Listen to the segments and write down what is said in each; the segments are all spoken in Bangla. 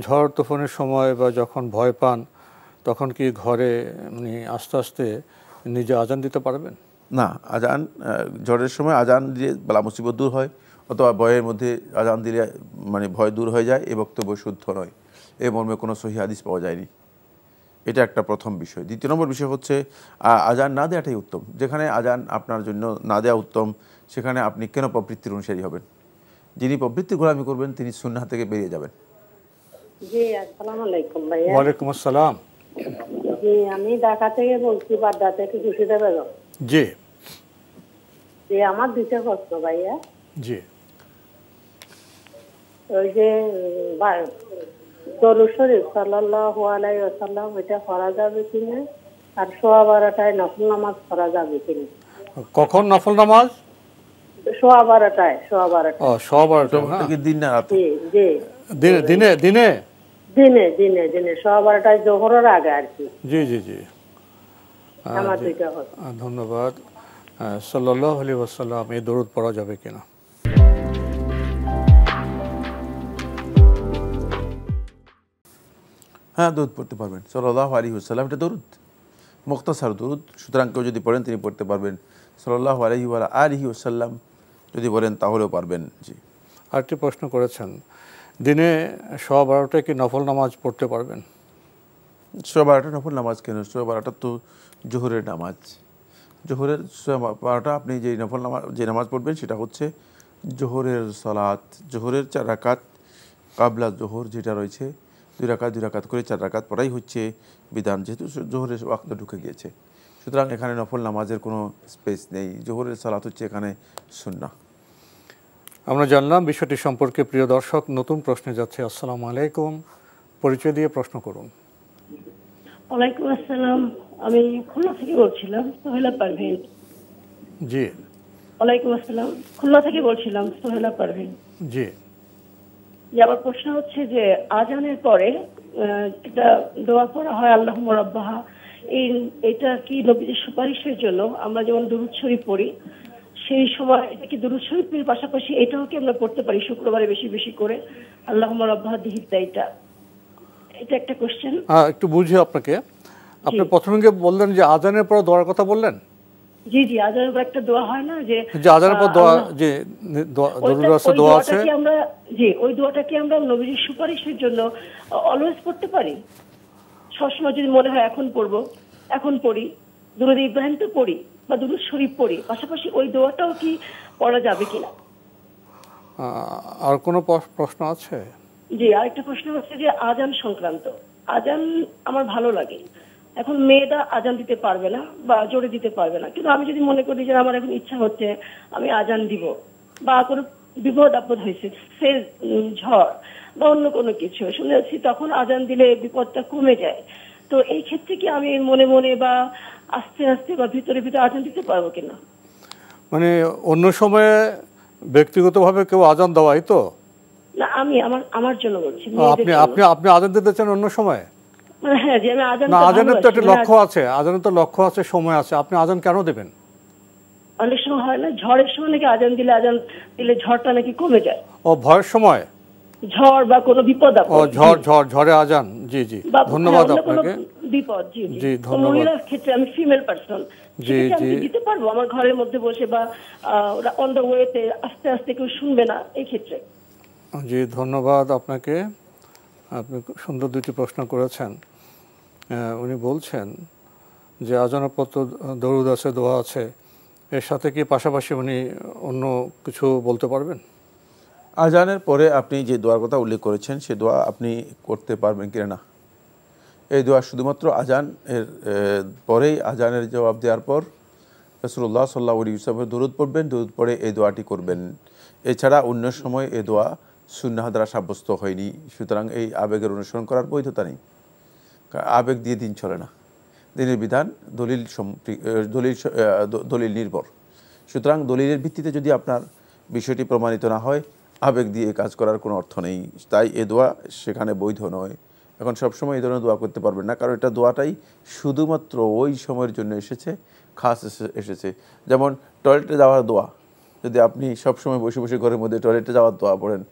ঝড় তুফানের সময় বা যখন ভয় পান তখন কি ঘরে মানে আস্তে আস্তে নিজে আজান দিতে পারবেন? না, আজান ঝড়ের সময় আজান দিয়ে বালা মুসিবত দূর হয়, অথবা ভয়ের মধ্যে আজান দিলে মানে ভয় দূর হয়ে যায়, এ বক্তব্য শুদ্ধ নয়। এ মর্মে কোনো সহিহ হাদিস পাওয়া যায়নি। এটা একটা প্রথম বিষয়। দ্বিতীয় নম্বর বিষয় হচ্ছে আজান না দেওয়াটাই উত্তম। যেখানে আজান আপনার জন্য না দেওয়া উত্তম, সেখানে আপনি কেন প্রবৃত্তির অনুসারী হবেন? যিনি প্রবৃত্তির গোলামি করবেন তিনি সুন্নাহ থেকে বেরিয়ে যাবেন। জি, আসসালামু আলাইকুম ভাইয়া। ওয়ালাইকুম আসসালাম। জি, আমি ঢাকা থেকে বলছি, বাড্ডা থেকে খুশিদা বেগম। জি জি, আমার দুটো প্রশ্ন ভাইয়া। জি। ওই যে দরুদ শরীফ সাল্লাল্লাহু আলাইহি ওয়াসাল্লাম, এটা পড়া যাবে কিনা? আর সোয়া 12টায় নফল নামাজ পড়া যাবে কিনা? কখন নফল নামাজ? সোয়া 12টায়, সোয়া 12টায়। ও সোয়া 12টায় না? দিন না রাতে? জি জি। দিনে দিনে দিনে দিনে দিনে সোয়া 12টায় জোহরের আগে আর কি। জি জি জি। আমার দুইটা প্রশ্ন। ধন্যবাদ। সাল্লাল্লাহু আলাইহি ওয়াসাল্লাম এই দরুদ পড়া যাবে কিনা? হ্যাঁ, দরুদ পড়তে পারবেন। সাল্লাল্লাহু আলাইহি ওয়াসাল্লাম এটা দরুদ, মুখতাসার দরুদ। সুতরাং কেউ যদি পড়েন তিনি পড়তে পারবেন। সাল্লাল্লাহু আলাইহি ওয়া আলিহি ওয়াসাল্লাম যদি বলেন তাহলেও পারবেন। জি। আরেকটি প্রশ্ন করেছেন, দিনে সোয়া 12টায় কি নফল নামাজ পড়তে পারবেন? সোয়া 12টা নফল নামাজ কেন? সোয়া 12টা তো জোহরের নামাজ। জোহরের সোয়া 12টা আপনি যে নফল নামাজ, যে নামাজ পড়বেন সেটা হচ্ছে জোহরের সালাত। জোহরের 4 রাকাত কাবলা জোহর যেটা রয়েছে, 2 রাকাত 2 রাকাত করে 4 রাকাত পড়াই হচ্ছে বিধান, যেহেতু জোহরের ওয়াক্ত ঢুকে গিয়েছে। সুতরাং এখানে নফল নামাজের কোনো স্পেস নেই। জোহরের সালাত হচ্ছে এখানে সুন্নাহ। আমরা জানলাম বিষয়টি সম্পর্কে। প্রিয় দর্শক, নতুন প্রশ্নে যাচ্ছে। আসসালামু আলাইকুম, পরিচয় দিয়ে প্রশ্ন করুন। ওয়ালাইকুম আসসালাম, আমি খুলনা থেকে বলছিলাম, সোহেলা পারভীন। জি। ওয়ালাইকুম আসসালাম, খুলনা থেকে বলছিলাম, সোহেলা পারভীন। জি। আমার প্রশ্ন হচ্ছে যে আজানের পরে একটা দোয়া পড়া হয় আল্লাহুম্মা রাব্বাহা, এটা কি নবীর সুপারিশের জন্য আমরা যেমন দুরূদ শরীফ পড়ি, সেই সময় এটা কি দুরূদ শরীফের পাশাপাশি এটাও কি আমরা পড়তে পারি শুক্রবারে বেশি বেশি করে, আল্লাহুম্মা রাব্বাহা দিহিতা? এটা একটা কোশ্চেন। একটু বুঝি আপনাকে। আপনি প্রথমে বললেন যে আজানের পর দোয়ার কথা বললেন। জি জি, আজানের পর একটা দোয়া হয় না, যে আজানের পর দোয়া, যে দরুদ আছে, দোয়া আছে। আমরা জি, ওই দোয়াটা কি আমরা নবীর সুপারিশের জন্য অলওয়েজ পড়তে পারি? সবসময় যদি মনে হয় এখন পড়বো, এখন পড়ি, দুরূদ ইব্রাহিম তো পড়ি বা দুরূদ শরীফ পড়ি, পাশাপাশি ওই দোয়াটাও কি পড়া যাবে কিনা? আর কোনো প্রশ্ন আছে? জি, আরেকটা প্রশ্ন হচ্ছে যে আজান সংক্রান্ত। আজান আমার ভালো লাগে। এখন মেয়েরা আজান দিতে পারবে না বা জোরে দিতে পারবে না, কিন্তু আমি যদি মনে করি যে আমার এখন ইচ্ছা হচ্ছে আমি আজান দিব, বা কোনো বিপদ আপদ হয়েছে, সে ঝড় বা অন্য কোনো কিছু শুনেছি, তখন আজান দিলে বিপদটা কমে যায়। তো এই ক্ষেত্রে কি আমি মনে মনে বা আস্তে আস্তে বা ভিতরে ভিতরে আজান দিতে পারবো কিনা? মানে অন্য সময়ে ব্যক্তিগতভাবে কেউ আজান দেওয়াই তো না, আমি আমার জন্য বলছি। আপনি আজান দিতে চান অন্য সময়? হ্যাঁ, যে আমি আজান, না, আজানের তো একটা লক্ষ্য আছে, আজানের তো লক্ষ্য আছে, সময় আছে। আপনি আজান কেন দেবেন? অনেক সময় হয় না, ঝড়ের সময় নাকি আজান দিলে ঝড়টা নাকি কমে যায়। ও, ভয়ের সময় ঝড় বা কোনো বিপদ আপদ। ও, ঝড়ে আজান। জি জি, ধন্যবাদ আপনাকে। বিপদ, জি জি, ধন্যবাদ। মহিলার ক্ষেত্রে আমি ফিমেল পারসন, জি জি, দিতে পারবো আমার ঘরের মধ্যে বসে, বা অন দ্য ওয়েতে আস্তে আস্তে কেউ শুনবে না, এই ক্ষেত্রে? জি, ধন্যবাদ আপনাকে। আপনি সুন্দর দুটি প্রশ্ন করেছেন। উনি বলছেন যে আজানের পর দরুদ আছে, দোয়া আছে, এর সাথে কি পাশাপাশি উনি অন্য কিছু বলতে পারবেন? আজানের পরে আপনি যে দোয়ার কথা উল্লেখ করেছেন সে দোয়া আপনি করতে পারবেন কিনা না, এই দোয়া শুধুমাত্র আজান এর পরেই, আজানের জবাব দেওয়ার পর রাসূলুল্লাহ সাল্লাল্লাহু আলাইহি ওয়াসাল্লাম দরুদ পড়বেন, দরুদ পড়ে এই দোয়াটি করবেন। এছাড়া অন্য সময় এই দোয়া সুন্নাহ দ্বারা সাব্যস্ত হয়নি। সুতরাং এই আবেগের অনুসরণ করার বৈধতা নেই। আবেগ দিয়ে দিন চলে না, দিনের বিধান দলিল নির্ভর। সুতরাং দলিলের ভিত্তিতে যদি আপনার বিষয়টি প্রমাণিত না হয়, আবেগ দিয়ে কাজ করার কোনো অর্থ নেই। তাই এ দোয়া সেখানে বৈধ নয়। এখন সবসময় এই ধরনের দোয়া করতে পারবেন না, কারণ এটা দোয়াটাই শুধুমাত্র ওই সময়ের জন্য এসেছে, খাস এসেছে। যেমন টয়লেটে যাওয়ার দোয়া, যদি আপনি সবসময় বসে বসে ঘরের মধ্যে টয়লেটে যাওয়ার দোয়া পড়েন,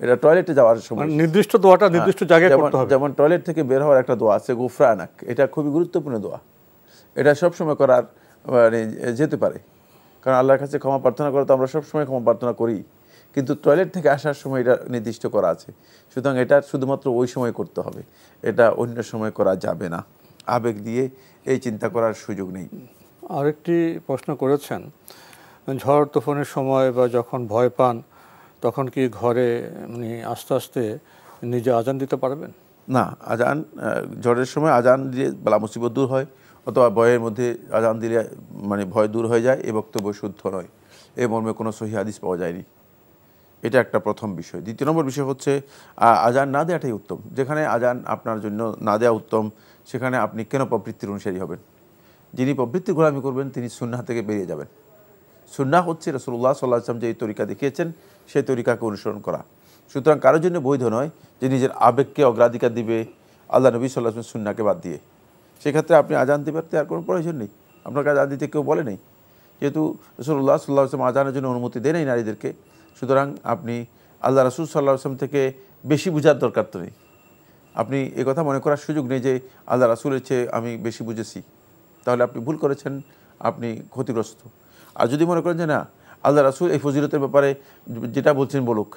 এটা টয়লেটে যাওয়ার সময়। মানে নির্দিষ্ট দোয়াটা নির্দিষ্ট জায়গায় করতে হবে। যেমন টয়লেট থেকে বের হওয়ার একটা দোয়া আছে গুফরানাক, এটা খুবই গুরুত্বপূর্ণ দোয়া। এটা সবসময় করার মানে যেতে পারে, কারণ আল্লাহর কাছে ক্ষমা প্রার্থনা করা তো আমরা সবসময় ক্ষমা প্রার্থনা করি, কিন্তু টয়লেট থেকে আসার সময় এটা নির্দিষ্ট করা আছে। সুতরাং এটা শুধুমাত্র ওই সময় করতে হবে, এটা অন্য সময় করা যাবে না। আবেগ দিয়ে এই চিন্তা করার সুযোগ নেই। আরেকটি প্রশ্ন করেছেন, ঝড় তুফানের সময় বা যখন ভয় পান তখন কি ঘরে মানে আস্তে আস্তে নিজে আজান দিতে পারবেন? না, আজান ঝড়ের সময় আজান দিয়ে বালা মুসিবত দূর হয়, অথবা ভয়ের মধ্যে আজান দিলে মানে ভয় দূর হয়ে যায়, এ বক্তব্য শুদ্ধ নয়। এ মর্মে কোনো সহিহ হাদিস পাওয়া যায়নি। এটা একটা প্রথম বিষয়। দ্বিতীয় নম্বর বিষয় হচ্ছে আজান না দেওয়াটাই উত্তম। যেখানে আজান আপনার জন্য না দেওয়া উত্তম, সেখানে আপনি কেন প্রবৃত্তির অনুসারী হবেন? যিনি প্রবৃত্তির গোলামি করবেন তিনি সুন্নাহ থেকে বেরিয়ে যাবেন। সুন্নাহ হচ্ছে রাসূলুল্লাহ সাল্লাল্লাহু আলাইহি ওয়াসাল্লাম যে তরিকা দেখিয়েছেন সেই তরিকাকে অনুসরণ করা। সুতরাং কারোর জন্য বৈধ নয় যে নিজের আবেগকে অগ্রাধিকার দিবে আল্লাহ নবী সাল্লাল্লাহু আলাইহি ওয়াসাল্লাম সুন্নাহকে বাদ দিয়ে। সেক্ষেত্রে আপনি আজান দিবার আর কোনো প্রয়োজন নেই, আপনাকে আজান দিতে কেউ বলে নেই, যেহেতু রাসূলুল্লাহ সাল্লাল্লাহু আলাইহি ওয়াসাল্লাম আজানের জন্য অনুমতি দেন নাই নারীদেরকে। সুতরাং আপনি আল্লাহ রাসূল সাল্লাল্লাহু আলাইহি ওয়াসাল্লাম থেকে বেশি বোঝার দরকার তো নেই। আপনি এ কথা মনে করার সুযোগ নেই যে আল্লাহ রাসূলের চেয়ে আমি বেশি বুঝেছি, তাহলে আপনি ভুল করেছেন, আপনি ক্ষতিগ্রস্ত। আর যদি মনে করেন যে না, আল্লাহ রাসূল এই ফজিলতের ব্যাপারে যেটা বলছেন বলুক,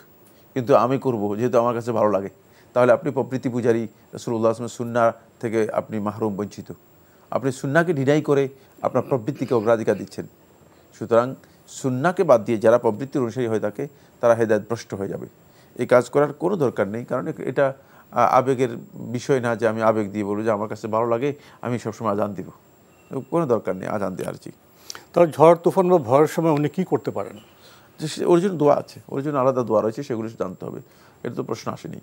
কিন্তু আমি করব যেহেতু আমার কাছে ভালো লাগে, তাহলে আপনি প্রবৃত্তি পূজারী, রাসূলুল্লাহ সাল্লাল্লাহু আলাইহি ওয়াসাল্লামের সুন্নাহ থেকে আপনি মাহরুম, বঞ্চিত। আপনি সুন্নাহকে ডিনাই করে আপনার প্রবৃত্তিকে অগ্রাধিকার দিচ্ছেন। সুতরাং সুন্নাহকে বাদ দিয়ে যারা প্রবৃত্তির অনুসারী হয়ে থাকে তারা হেদায়েতভ্রষ্ট হয়ে যাবে। এই কাজ করার কোনো দরকার নেই, কারণ এটা আবেগের বিষয় না যে আমি আবেগ দিয়ে বলবো যে আমার কাছে ভালো লাগে আমি সবসময় আজান দিব, কোনো দরকার নেই আজান দেওয়ার। জি, তাহলে ঝড় তুফান বা ভয়ের সময় উনি কি করতে পারেন? যে ওর জন্য দোয়া আছে, ওর জন্য আলাদা দোয়া রয়েছে, সেগুলো জানতে হবে, এটা তো প্রশ্ন আসেনি।